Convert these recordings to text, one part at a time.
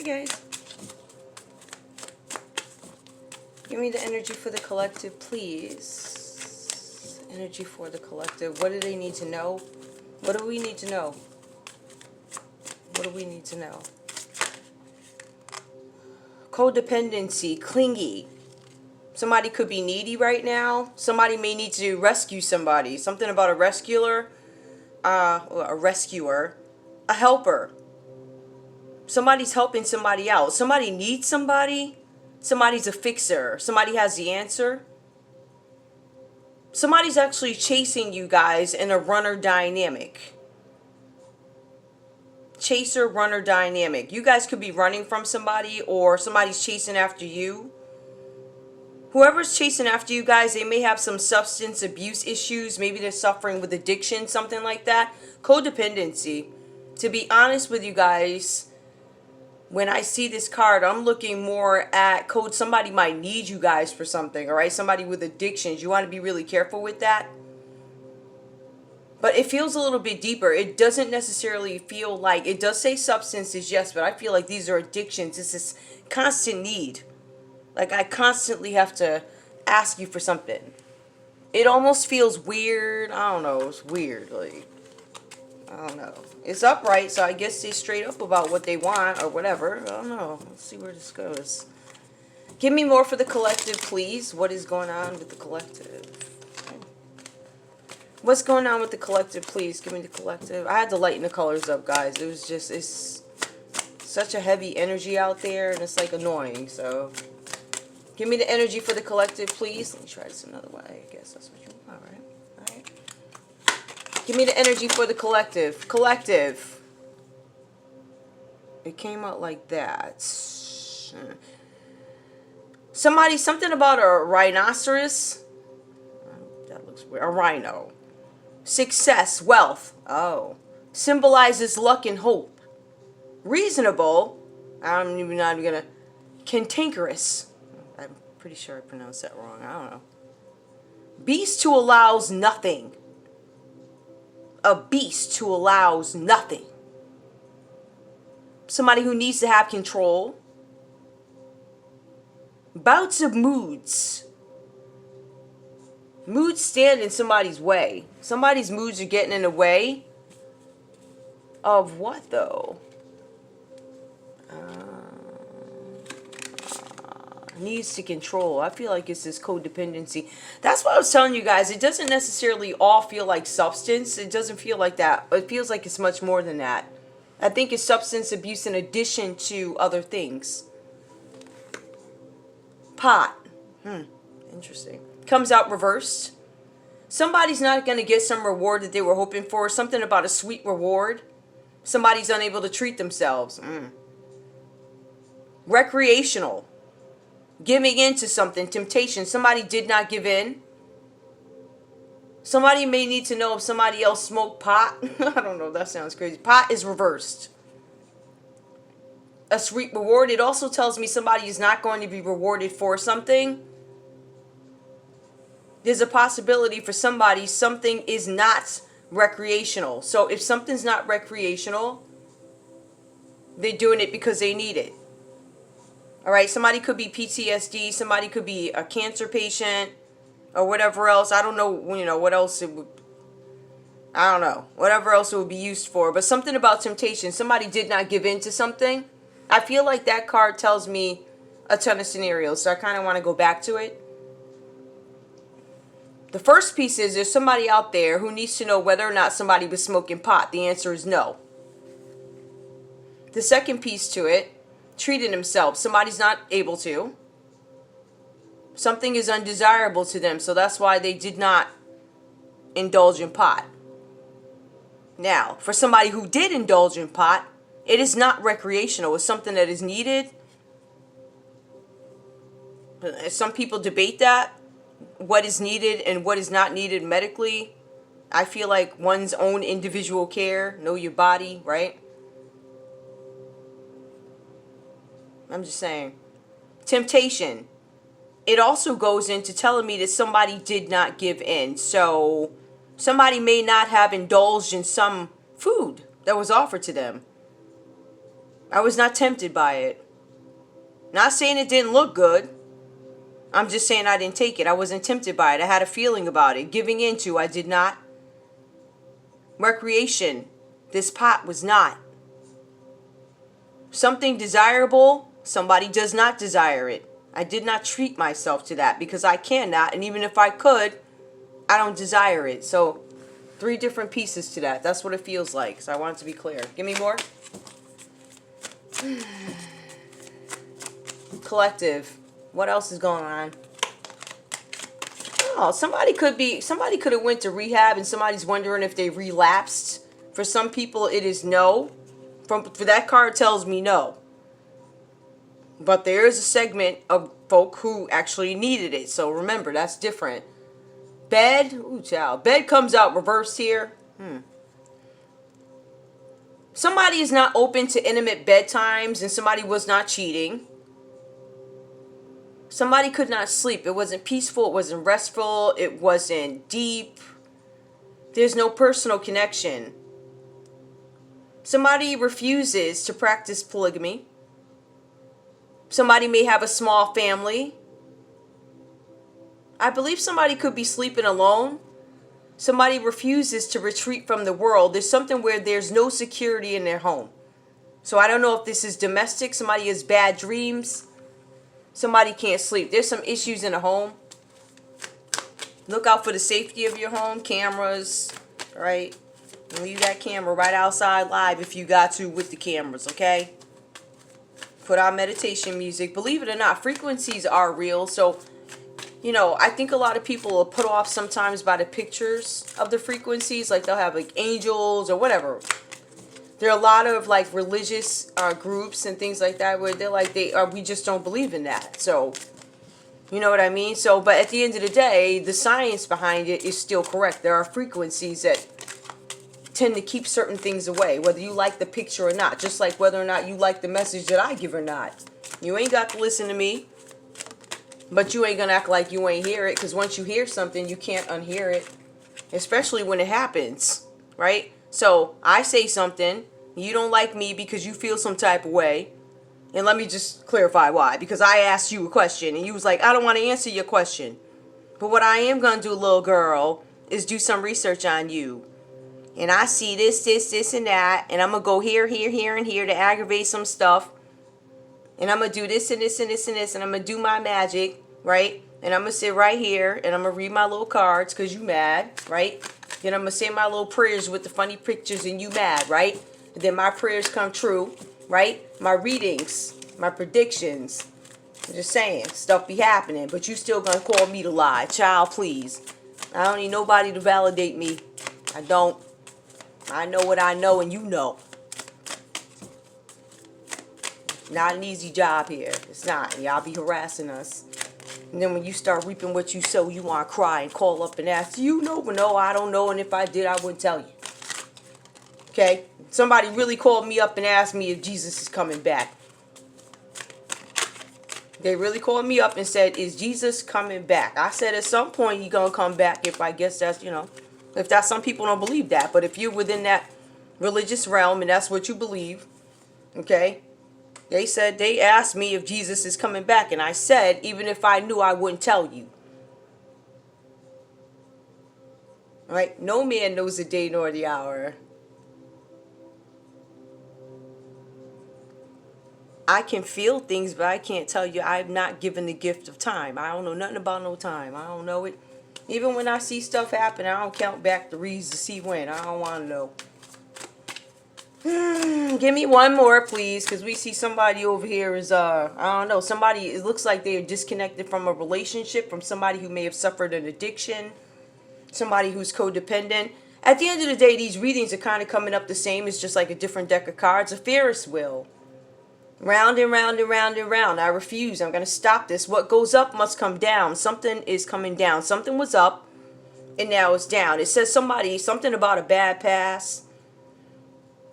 guys. Give me the energy for the collective, please. Energy for the collective. What do they need to know? What do we need to know? What do we need to know? Codependency, clingy. Somebody could be needy right now. Somebody may need to rescue somebody. Something about a rescuer, a helper. Somebody's helping somebody out. Somebody needs somebody. Somebody's a fixer. Somebody has the answer. Somebody's actually chasing you guys in a runner dynamic. Chaser runner dynamic. You guys could be running from somebody, or somebody's chasing after you. Whoever's chasing after you guys, they may have some substance abuse issues. Maybe they're suffering with addiction, something like that. Codependency. To be honest with you guys, when I see this card, I'm looking more at somebody might need you guys for something, all right? Somebody with addictions. You want to be really careful with that. But it feels a little bit deeper. It doesn't necessarily feel like, it does say substances, yes, but I feel like these are addictions. It's this constant need. Like, I constantly have to ask you for something. It almost feels weird. I don't know. It's weird. Like, I don't know. It's upright, so I guess they're straight up about what they want or whatever. I don't know. Let's see where this goes. Give me more for the collective, please. What is going on with the collective? What's going on with the collective, please? Give me the collective. I had to lighten the colors up, guys. It was just, it's such a heavy energy out there, and it's like annoying, so... Give me the energy for the collective, please. Let me try this another way. I guess that's what you want. All right. All right. Give me the energy for the collective. Collective. It came out like that. Something about a rhinoceros. That looks weird. A rhino. Success, wealth. Oh. Symbolizes luck and hope. Reasonable. I'm even not even gonna. Cantankerous. I'm pretty sure I pronounced that wrong. I don't know. Beast who allows nothing. A beast who allows nothing. Somebody who needs to have control. Bouts of moods. Moods stand in somebody's way. Somebody's moods are getting in the way. Of what, though? Needs to control. I feel like it's this codependency. That's what I was telling you guys. It doesn't necessarily all feel like substance. It doesn't feel like that. It feels like it's much more than that. I think it's substance abuse in addition to other things. Pot. Interesting. Comes out reversed. Somebody's not going to get some reward that they were hoping for. Something about a sweet reward. Somebody's unable to treat themselves. Recreational. Giving in to something. Temptation. Somebody did not give in. Somebody may need to know if somebody else smoked pot. I don't know. That sounds crazy. Pot is reversed. A sweet reward. It also tells me somebody is not going to be rewarded for something. There's a possibility for somebody something is not recreational. So if something's not recreational, they're doing it because they need it. All right, somebody could be PTSD, somebody could be a cancer patient or whatever else. I don't know, you know, what else it would, I don't know, whatever else it would be used for. But something about temptation, somebody did not give in to something. I feel like that card tells me a ton of scenarios, so I kind of want to go back to it. The first piece is there's somebody out there who needs to know whether or not somebody was smoking pot. The answer is no. The second piece to it, treating themselves. Somebody's not able to. Something is undesirable to them, so that's why they did not indulge in pot. Now, for somebody who did indulge in pot, it is not recreational. It's something that is needed. Some people debate that. What is needed and what is not needed medically. I feel like one's own individual care. Know your body, right? I'm just saying. Temptation. It also goes into telling me that somebody did not give in. So somebody may not have indulged in some food that was offered to them. I was not tempted by it. Not saying it didn't look good. I'm just saying I didn't take it. I wasn't tempted by it. I had a feeling about it. Giving into, I did not. Recreation, this pot was not. Something desirable, somebody does not desire it. I did not treat myself to that because I cannot. And even if I could, I don't desire it. So 3 different pieces to that. That's what it feels like. So I want it to be clear. Give me more. Collective. What else is going on? Oh, somebody could have went to rehab and somebody's wondering if they relapsed. For some people it is no. For that card tells me no. But there is a segment of folk who actually needed it. So remember, that's different. Bed, ooh child. Bed comes out reversed here. Somebody is not open to intimate bedtimes and somebody was not cheating. Somebody could not sleep. It wasn't peaceful. It wasn't restful. It wasn't deep. There's no personal connection. Somebody refuses to practice polygamy. Somebody may have a small family. I believe somebody could be sleeping alone. Somebody refuses to retreat from the world. There's something where there's no security in their home. So I don't know if this is domestic. Somebody has bad dreams. Somebody can't sleep. There's some issues in the home. Look out for the safety of your home. Cameras, right? Leave that camera right outside live if you got to with the cameras, okay? Put on meditation music. Believe it or not, frequencies are real. So, you know, I think a lot of people are put off sometimes by the pictures of the frequencies. Like they'll have like angels or whatever. There are a lot of like religious groups and things like that where they're like, we just don't believe in that. So, you know what I mean? So, but at the end of the day, the science behind it is still correct. There are frequencies that tend to keep certain things away, whether you like the picture or not. Just like whether or not you like the message that I give or not. You ain't got to listen to me, but you ain't gonna act like you ain't hear it, because once you hear something, you can't unhear it, especially when it happens, right? So I say something, you don't like me because you feel some type of way, and let me just clarify why. Because I asked you a question and you was like, I don't want to answer your question, but what I am gonna do, little girl, is do some research on you. And I see this, and that. And I'm going to go here, and here to aggravate some stuff. And I'm going to do this, and this, and this, and this. And I'm going to do my magic, right? And I'm going to sit right here. And I'm going to read my little cards because you mad, right? Then I'm going to say my little prayers with the funny pictures and you mad, right? And then my prayers come true, right? My readings, my predictions. I'm just saying, stuff be happening. But you still going to call me to lie. Child, please. I don't need nobody to validate me. I don't. I know what I know and you know. Not an easy job here. It's not. Y'all be harassing us. And then when you start reaping what you sow, you want to cry and call up and ask, you know, but no, I don't know. And if I did, I wouldn't tell you. Okay? Somebody really called me up and asked me if Jesus is coming back. They really called me up and said, is Jesus coming back? I said at some point he's going to come back, if I guess that's, you know. If that's, some people don't believe that. But if you're within that religious realm and that's what you believe, okay, they asked me if Jesus is coming back. And I said, even if I knew, I wouldn't tell you. All right? No man knows the day nor the hour. I can feel things, but I can't tell you. I'm not given the gift of time. I don't know nothing about no time. I don't know it. Even when I see stuff happen, I don't count back the reads to see when. I don't want to know. Give me one more, please, because we see somebody over here is, I don't know, somebody, it looks like they're disconnected from a relationship, from somebody who may have suffered an addiction, somebody who's codependent. At the end of the day, these readings are kind of coming up the same. It's just like a different deck of cards, a Ferris wheel. Round and round and round and round. I refuse. I'm going to stop this. What goes up must come down. Something is coming down. Something was up and now it's down. It says something about a bad past.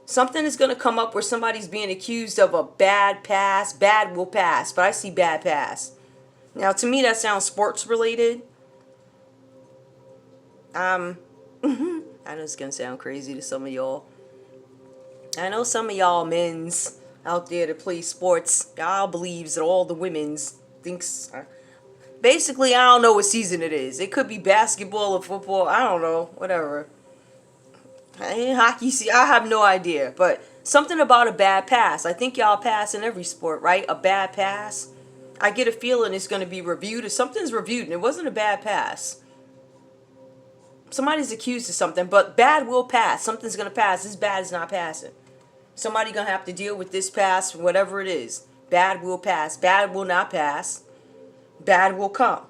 Something is going to come up where somebody's being accused of a bad past. Bad will pass, but I see bad past. Now, to me, that sounds sports related. I know it's going to sound crazy to some of y'all. I know some of y'all men's out there that play sports. Y'all believes that all the women's thinks. Basically, I don't know what season it is. It could be basketball or football. I don't know. Whatever. Hockey, see, I have no idea. But something about a bad pass. I think y'all pass in every sport, right? A bad pass. I get a feeling it's going to be reviewed. If something's reviewed and it wasn't a bad pass, somebody's accused of something, but bad will pass. Something's going to pass. This bad is not passing. Somebody going to have to deal with this pass, whatever it is. Bad will pass. Bad will not pass. Bad will come.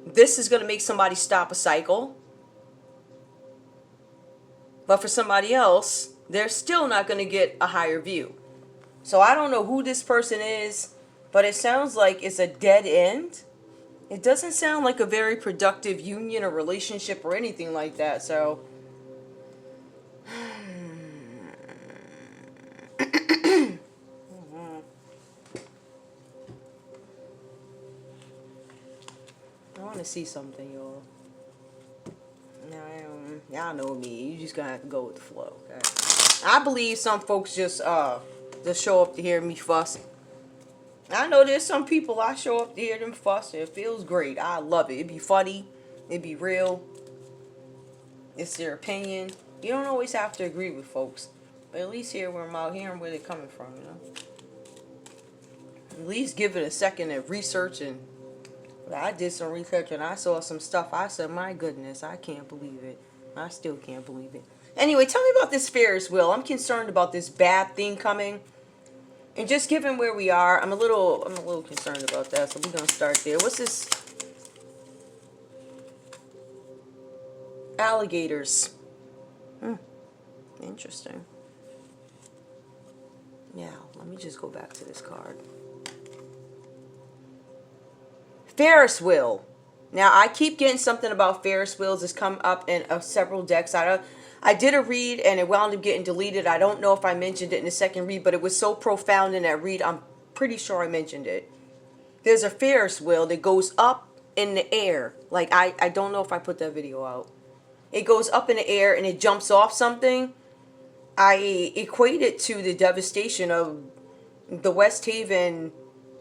This is going to make somebody stop a cycle. But for somebody else, they're still not going to get a higher view. So I don't know who this person is, but it sounds like it's a dead end. It doesn't sound like a very productive union or relationship or anything like that. So I want to see something, y'all. Y'all know me. You just gonna have to go with the flow. Okay? I believe some folks just show up to hear me fuss. I know there's some people I show up to hear them fuss. It feels great. I love it. It'd be funny. It'd be real. It's their opinion. You don't always have to agree with folks, but at least hear where I'm out hearing where they're coming from. You know. At least give it a second of research. And I did some research and I saw some stuff. I said, my goodness, I can't believe it. I still can't believe it. Anyway, tell me about this Ferris wheel. I'm concerned about this bad thing coming. And just given where we are, I'm a little concerned about that. So we're going to start there. What's this? Alligators. Interesting. Now, let me just go back to this card. Ferris wheel. Now, I keep getting something about Ferris wheels. It's come up in several decks. I did a read and it wound up getting deleted. I don't know if I mentioned it in the second read, but it was so profound in that read, I'm pretty sure I mentioned it. There's a Ferris wheel that goes up in the air. Like, I don't know if I put that video out. It goes up in the air and it jumps off something. I equate it to the devastation of the West Haven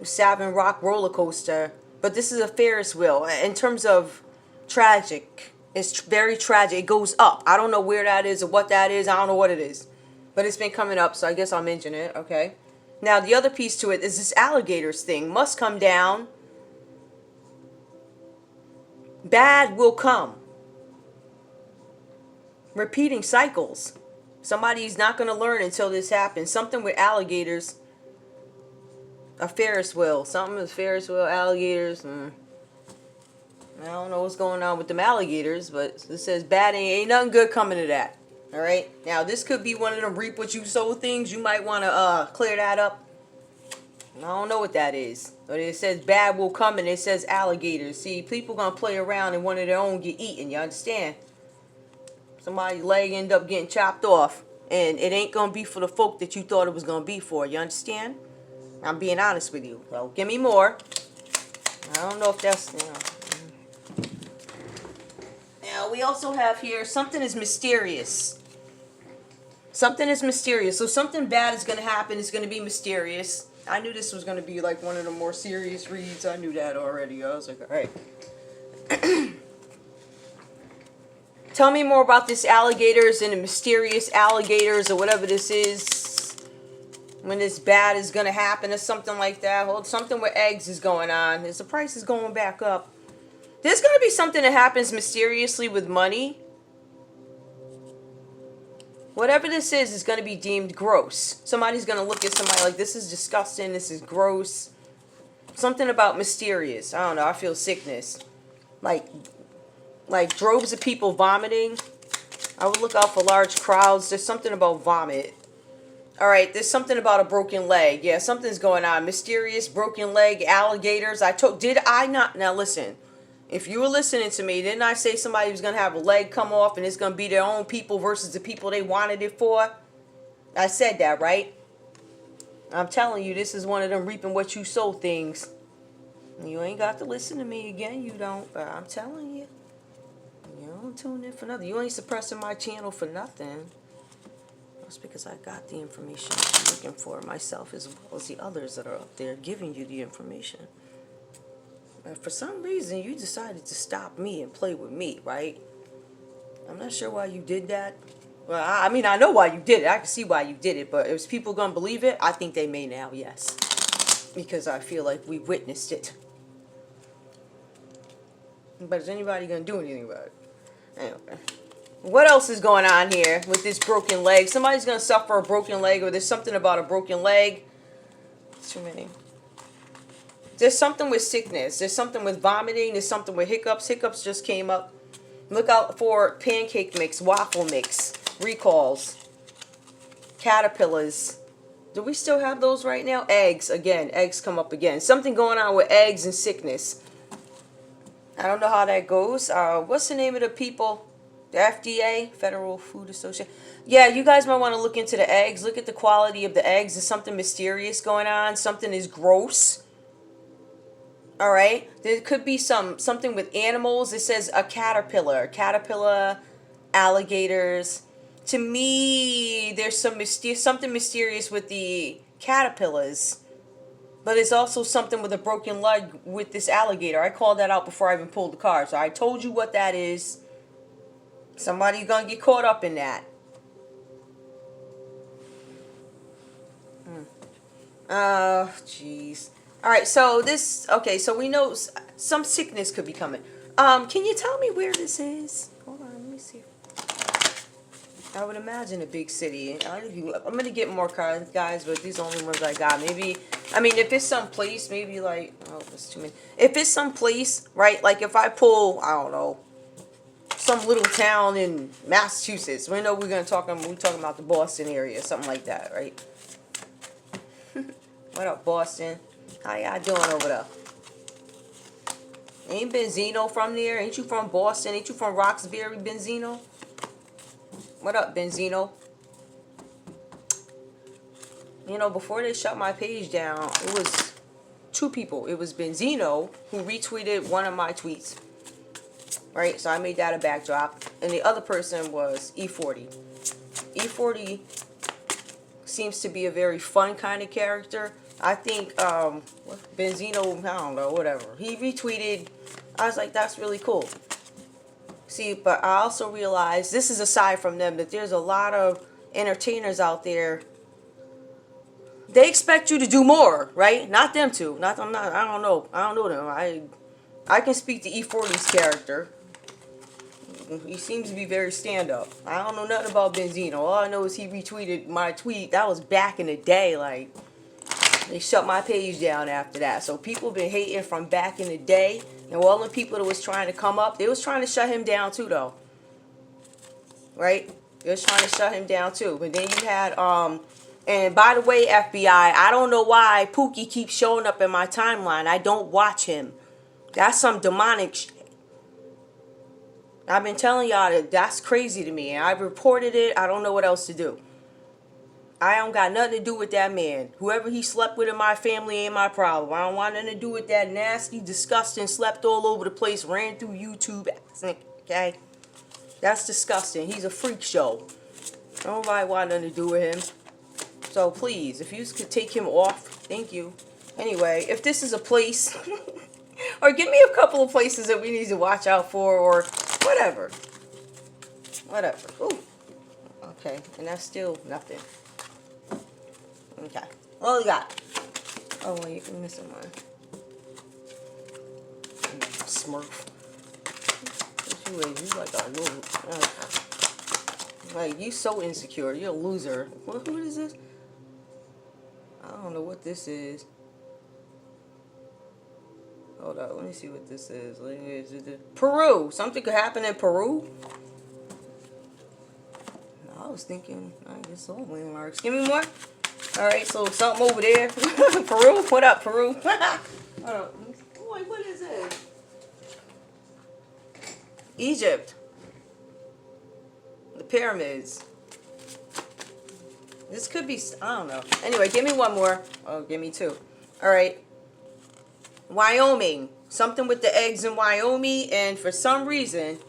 Savin Rock roller coaster. But this is a Ferris wheel. In terms of tragic, it's very tragic. It goes up. I don't know where that is or what that is. I don't know what it is. But it's been coming up, so I guess I'll mention it. Okay. Now, the other piece to it is this alligators thing. Must come down. Bad will come. Repeating cycles. Somebody's not going to learn until this happens. Something with alligators. A Ferris wheel. Something with Ferris wheel, alligators. I don't know what's going on with them alligators, but it says bad ain't nothing good coming to that. Alright? Now, this could be one of them reap what you sow things. You might want to clear that up. I don't know what that is. But it says bad will come and it says alligators. See, people going to play around and one of their own get eaten. You understand? Somebody's leg end up getting chopped off. And it ain't going to be for the folk that you thought it was going to be for. You understand? I'm being honest with you. So, give me more. I don't know if that's, Now, we also have here, something is mysterious. Something is mysterious. So, something bad is going to happen. It's going to be mysterious. I knew this was going to be like one of the more serious reads. I knew that already. I was like, all right. Tell me more about this alligators and the mysterious alligators or whatever this is. When this bad is going to happen or something like that. Hold, something with eggs is going on. The price is going back up. There's going to be something that happens mysteriously with money. Whatever this is going to be deemed gross. Somebody's going to look at somebody like, this is disgusting, this is gross. Something about mysterious. I don't know, I feel sickness. Like droves of people vomiting. I would look out for large crowds. There's something about vomit. Alright, there's something about a broken leg. Yeah, something's going on. Mysterious, broken leg, alligators. Did I not? Now listen. If you were listening to me, didn't I say somebody was going to have a leg come off and it's going to be their own people versus the people they wanted it for? I said that, right? I'm telling you, this is one of them reaping what you sow things. You ain't got to listen to me again. You don't. But I'm telling you. You don't tune in for nothing. You ain't suppressing my channel for nothing. That's because I got the information I'm looking for myself, as well as the others that are up there giving you the information. And for some reason, you decided to stop me and play with me, right? I'm not sure why you did that. Well, I mean, I know why you did it. I can see why you did it. But is people going to believe it? I think they may now, yes. Because I feel like we witnessed it. But is anybody going to do anything about it? Anyway. What else is going on here with this broken leg? Somebody's going to suffer a broken leg, or there's something about a broken leg. Too many. There's something with sickness. There's something with vomiting. There's something with hiccups. Hiccups just came up. Look out for pancake mix, waffle mix, recalls, caterpillars. Do we still have those right now? Eggs, again. Eggs come up again. Something going on with eggs and sickness. I don't know how that goes. What's the name of the people? The FDA, Federal Food Association. Yeah, you guys might want to look into the eggs. Look at the quality of the eggs. There's something mysterious going on. Something is gross. All right. There could be something with animals. It says a caterpillar, alligators. To me, there's something mysterious with the caterpillars. But it's also something with a broken leg with this alligator. I called that out before I even pulled the card. So I told you what that is. Somebody's going to get caught up in that. Jeez. All right, so so we know some sickness could be coming. Can you tell me where this is? Hold on, let me see. I would imagine a big city. I'm going to get more cards, guys, but these are the only ones I got. Maybe, I mean, if it's some place, maybe like, oh, that's too many. If it's some place, right, like if I pull, I don't know, some little town in Massachusetts. We know we're talking about the Boston area, something like that, right? What up, Boston? How y'all doing over there? Ain't Benzino from there? Ain't you from Boston? Ain't you from Roxbury, Benzino? What up, Benzino? You know, before they shut my page down, it was two people. It was Benzino, who retweeted one of my tweets. Right, so I made that a backdrop. And the other person was E40. E40 seems to be a very fun kind of character. I think Benzino, I don't know, whatever. He retweeted. I was like, that's really cool. See, but I also realized, this is aside from them, that there's a lot of entertainers out there. They expect you to do more, right? Not them two. I don't know them. I can speak to E40's character. He seems to be very stand-up. I don't know nothing about Benzino. All I know is he retweeted my tweet. That was back in the day. Like, they shut my page down after that. So people been hating from back in the day. And all the people that was trying to come up, they was trying to shut him down too, though. Right? They was trying to shut him down too. But then you had, and by the way, FBI, I don't know why Pookie keeps showing up in my timeline. I don't watch him. That's some demonic shit. I've been telling y'all that's crazy to me. And I reported it. I don't know what else to do. I don't got nothing to do with that man. Whoever he slept with in my family ain't my problem. I don't want nothing to do with that nasty, disgusting, slept all over the place, ran through YouTube. Okay? That's disgusting. He's a freak show. Nobody want nothing to do with him. So please, if you could take him off, thank you. Anyway, if this is a place, or give me a couple of places that we need to watch out for, or whatever. Whatever. Ooh. Okay, and that's still nothing. Okay. What we got? Oh, well, you can miss one. Smurf. You like a little... like, you so insecure. You're a loser. What is this? I don't know what this is. Hold on. Let me see what this is. Peru. Something could happen in Peru? I was thinking, I guess all landmarks. Give me more. Alright, so something over there. Peru? What up, Peru? Hold up. Boy, what is this? Egypt. The pyramids. This could be, I don't know. Anyway, give me one more. Oh, give me two. Alright. Wyoming. Something with the eggs in Wyoming. And for some reason,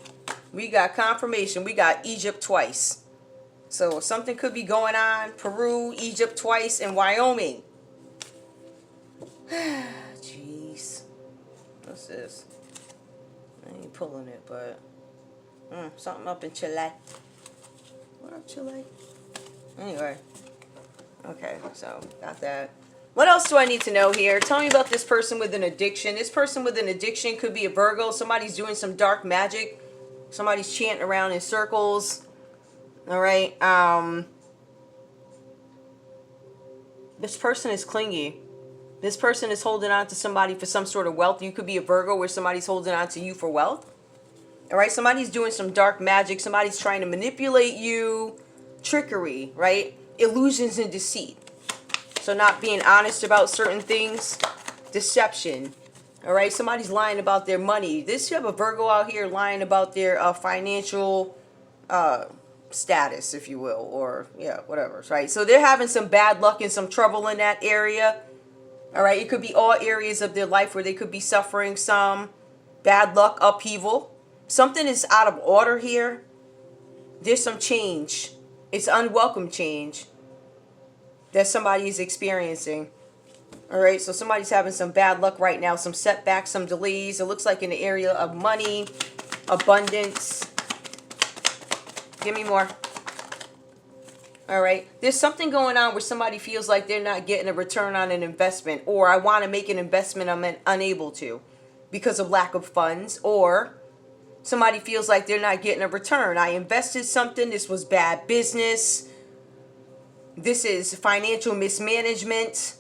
we got confirmation. We got Egypt twice. So something could be going on. Peru, Egypt twice, and Wyoming. Jeez. What's this? I ain't pulling it, but something up in Chile. What up, Chile? Anyway. Okay, so got that. What else do I need to know here? Tell me about this person with an addiction. This person with an addiction could be a Virgo. Somebody's doing some dark magic. Somebody's chanting around in circles. All right. This person is clingy. This person is holding on to somebody for some sort of wealth. You could be a Virgo where somebody's holding on to you for wealth. All right. Somebody's doing some dark magic. Somebody's trying to manipulate you. Trickery, right? Illusions and deceit. So not being honest about certain things. Deception. All right. Somebody's lying about their money. You have a Virgo out here lying about their financial status, if you will, or yeah, whatever, right? So they're having some bad luck and some trouble in that area. All right. It could be all areas of their life where they could be suffering some bad luck, upheaval. Something is out of order here. There's some change. It's unwelcome change that somebody is experiencing. All right, so somebody's having some bad luck right now, some setbacks, some delays. It looks like in the area of money, abundance. Give me more. All right, there's something going on where somebody feels like they're not getting a return on an investment, or I want to make an investment, I'm unable to because of lack of funds, or somebody feels like they're not getting a return. I invested something, this was bad business. This is financial mismanagement.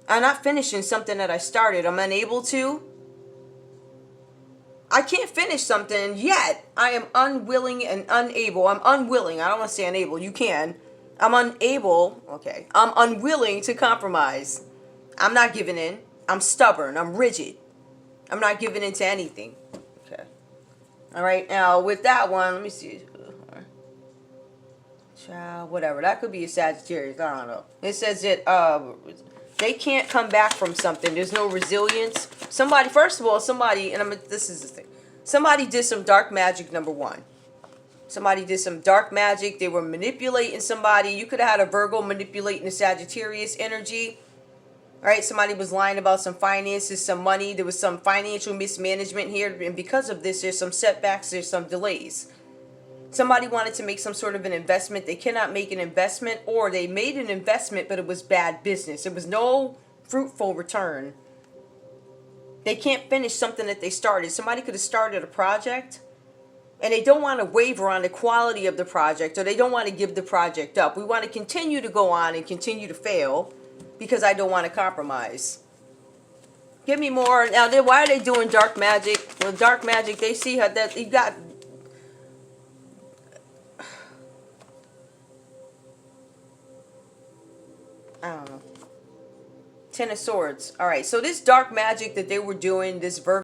I'm not finishing something that I started. I'm unable to. I can't finish something yet. I am unwilling and unable. I'm unwilling. I don't want to say unable. You can. I'm unable. Okay. I'm unwilling to compromise. I'm not giving in. I'm stubborn. I'm rigid. I'm not giving in to anything. Okay. All right. Now, with that one, let me see. Child, whatever. That could be a Sagittarius. I don't know. It says that they can't come back from something. There's no resilience. Somebody, first of all, somebody, and this is the thing. Somebody did some dark magic, number one. Somebody did some dark magic. They were manipulating somebody. You could have had a Virgo manipulating the Sagittarius energy. All right, somebody was lying about some finances, some money. There was some financial mismanagement here. And because of this, there's some setbacks. There's some delays. Somebody wanted to make some sort of an investment. They cannot make an investment, or they made an investment, but it was bad business. It was no fruitful return. They can't finish something that they started. Somebody could have started a project, and they don't want to waver on the quality of the project, or they don't want to give the project up. We want to continue to go on and continue to fail because I don't want to compromise. Give me more. Now, why are they doing dark magic? Well, dark magic, they see how that you got. I don't know. Ten of Swords. All right. So this dark magic that they were doing, this Virgo